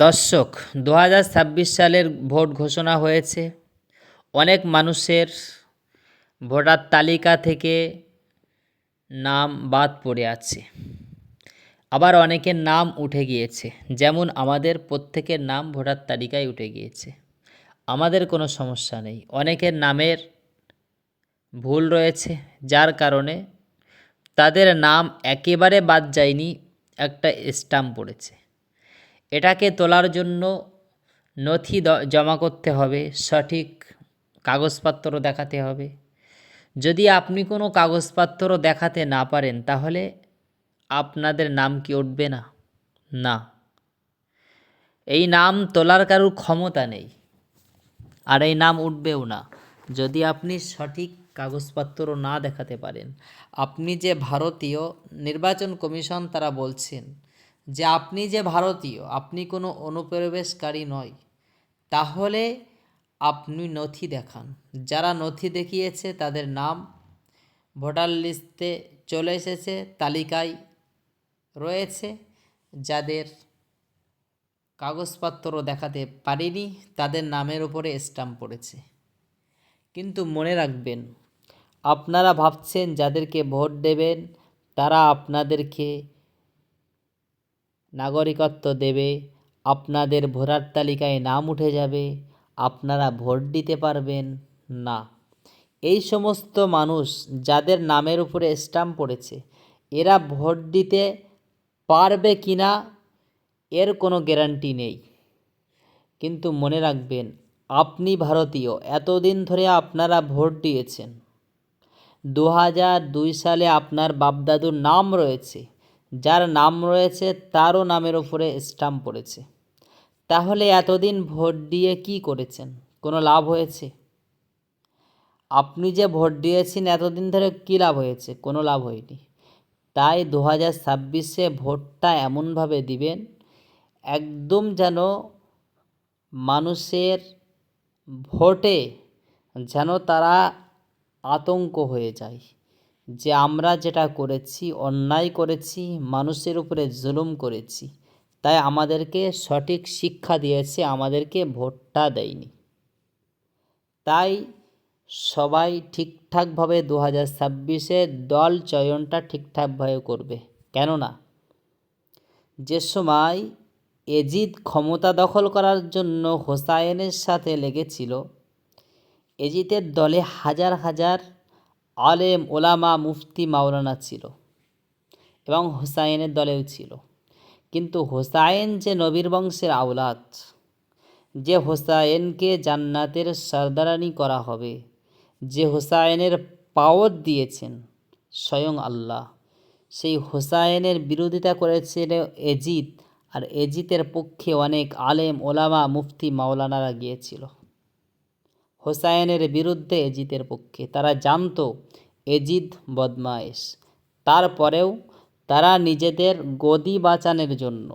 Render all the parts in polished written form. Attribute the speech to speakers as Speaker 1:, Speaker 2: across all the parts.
Speaker 1: দর্শক, ২০২৬ সালের ভোট ঘোষণা হয়েছে। অনেক মানুষের ভোটার তালিকা থেকে নাম বাদ পড়ে আছে, আবার অনেকের নাম উঠে গিয়েছে। যেমন আমাদের প্রত্যেকের নাম ভোটার তালিকায় উঠে গিয়েছে, আমাদের কোনো সমস্যা নেই। অনেকের নামের ভুল রয়েছে, যার কারণে তাদের নাম একেবারে বাদ যায়নি, একটা স্ট্যাম্প পড়েছে। এটাকে তোলার জন্য নথি জমা করতে হবে, সঠিক কাগজপত্র দেখাতে হবে। যদি আপনি কোনো কাগজপত্র দেখাতে না পারেন, তাহলে আপনাদের নাম কি উঠবে না? না, এই নাম তোলার কারোর ক্ষমতা নেই, আর এই নাম উঠবেও না যদি আপনি সঠিক কাগজপত্র না দেখাতে পারেন। আপনি যে ভারতীয়, নির্বাচন কমিশন তারা বলছেন যে আপনি যে ভারতীয়, আপনি কোনো অনুপ্রবেশকারী নয়। তাহলে আপনি নথি দেখান। যারা নথি দেখিয়েছে তাদের নাম ভোটার লিস্টে চলে এসেছে, তালিকায় রয়েছে। যাদের কাগজপত্র দেখাতে পারেনি, তাদের নামের উপরে স্ট্যাম্প পড়েছে। কিন্তু মনে রাখবেন, আপনারা ভাবছেন যাদেরকে ভোট দেবেন তারা আপনাদেরকে নাগরিকত্ব দেবে, আপনাদের ভোটার তালিকায় নাম উঠে যাবে, আপনারা ভোট দিতে পারবেন না। এই সমস্ত মানুষ যাদের নামের উপরে স্ট্যাম্প পড়েছে, এরা ভোট দিতে পারবে কি না এর কোনো গ্যারান্টি নেই। কিন্তু মনে রাখবেন, আপনি ভারতীয়, এতদিন ধরে আপনারা ভোট দিয়েছেন। ২০০২ সালে আপনার বাপদাদুর নাম রয়েছে, যার নাম রয়েছে তারও নামের উপরে স্ট্যাম্প পড়েছে। তাহলে এতদিন ভোট দিয়ে কি করেছেন? কোনো লাভ হয়েছে? আপনি যে ভোট দিয়েছেন এতদিন ধরে কী লাভ হয়েছে? কোনো লাভ হয়নি। তাই ২০২৬-এ ভোটটা এমনভাবে দিবেন একদম যেন মানুষের ভোটে যেন তারা আতঙ্ক হয়ে যায় যে আমরা যেটা করেছি অন্যায় করেছি, মানুষের উপরে জুলুম করেছি, তাই আমাদেরকে সঠিক শিক্ষা দিয়েছে, আমাদেরকে ভোটটা দেয়নি। তাই সবাই ঠিকঠাকভাবে ২০২৬-এ দল চয়নটা ঠিকঠাকভাবে করবে। কেননা যে সময় এজিদ ক্ষমতা দখল করার জন্য হোসাইনের সাথে লেগেছিল, এজিদের দলে হাজার হাজার আলেম ওলামা মুফতি মাওলানা ছিল এবং হোসাইনের দলেও ছিল। কিন্তু হোসাইন যে নবীর বংশের আওলাদ, যে হোসাইনকে জান্নাতের সর্দারানি করা হবে, যে হোসাইনের পাওয়ার দিয়েছেন স্বয়ং আল্লাহ, সেই হোসাইনের বিরোধিতা করেছিল এজিদ। আর এজিদের পক্ষে অনেক আলেম ওলামা মুফতি মাওলানারা গিয়েছিল হোসাইনের বিরুদ্ধে, এজিদের পক্ষে। তারা জানতো এজিদ বদমায়েশ, তারপরেও তারা নিজেদের গদি বাঁচানোর জন্য,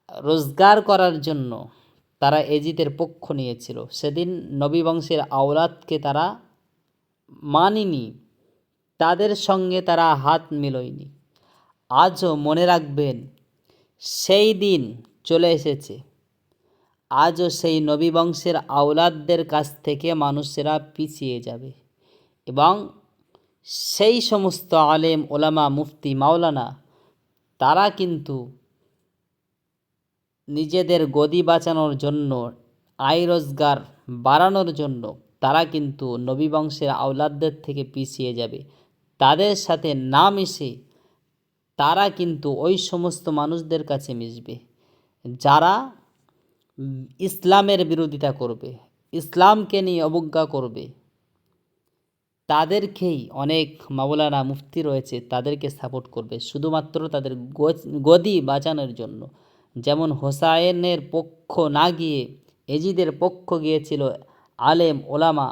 Speaker 1: রোজগার করার জন্য তারা এজিদের পক্ষ নিয়েছিল। সেদিন নবী বংশের আওলাদকে তারা মানেনি, তাদের সঙ্গে তারা হাত মিলায়নি। আজও মনে রাখবেন, সেই দিন চলে এসেছে। আজও সেই নবী বংশের আওলাদদের কাছ থেকে মানুষেরা পিছিয়ে যাবে এবং সেই সমস্ত আলেম ওলামা মুফতি মাওলানা তারা কিন্তু নিজেদের গদি বাঁচানোর জন্য, আয় রোজগার বাড়ানোর জন্য তারা কিন্তু নবী বংশের আওলাদদের থেকে পিছিয়ে যাবে। তাদের সাথে না মিশে তারা কিন্তু ওই সমস্ত মানুষদের কাছে মিশবে যারা ইসলামের বিরোধিতা করবে, ইসলামকে নিয়ে অবজ্ঞা করবে। তাদেরকেই অনেক মাওলানা মুফতি রয়েছে, তাদেরকে সাপোর্ট করবে শুধুমাত্র তাদের গদি বাঁচানোর জন্য। যেমন হোসাইনের পক্ষ না গিয়ে এজিদের পক্ষ গিয়েছিল আলেম ওলামা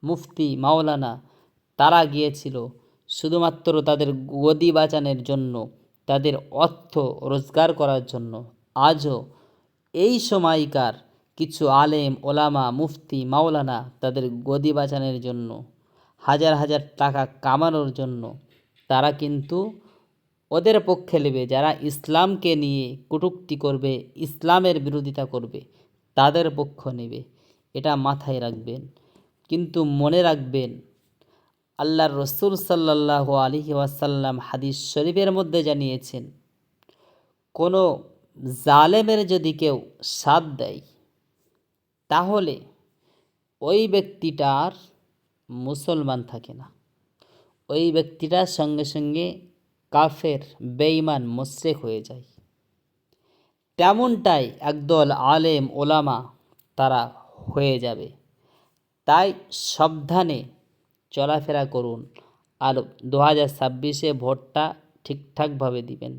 Speaker 1: মুফতি মাওলানা, তারা গিয়েছিল শুধুমাত্র তাদের গদি বাঁচানোর জন্য, তাদের অর্থ রোজগার করার জন্য। আজও এই সময়কার কিছু আলেম ওলামা মুফতি মাওলানা তাদের গদি বাঁচানোর জন্য, হাজার হাজার টাকা কামানোর জন্য তারা কিন্তু ওদের পক্ষে নেবে। যারা ইসলামকে নিয়ে কটূক্তি করবে, ইসলামের বিরোধিতা করবে, তাদের পক্ষ নেবে। এটা মাথায় রাখবেন। কিন্তু মনে রাখবেন, আল্লাহর রসুল সাল্লাল্লাহু আলাইহি ওয়াসাল্লাম হাদিস শরীফের মধ্যে জানিয়েছেন, কোনো জালেমের যদি কেউ সাথ দেয়, তাহলে ওই ব্যক্তিটার মুসলমান থাকে না, ওই ব্যক্তিটার সঙ্গে সঙ্গে কাফের, বেঈমান, মুশরিক হয়ে যায়। তেমনটাই একদল আলেম ওলামা তারা হয়ে যাবে। তাই সাবধানে চলাফেরা করুন আর 2026-এ ভোটটা ঠিকঠাকভাবে দিবেন।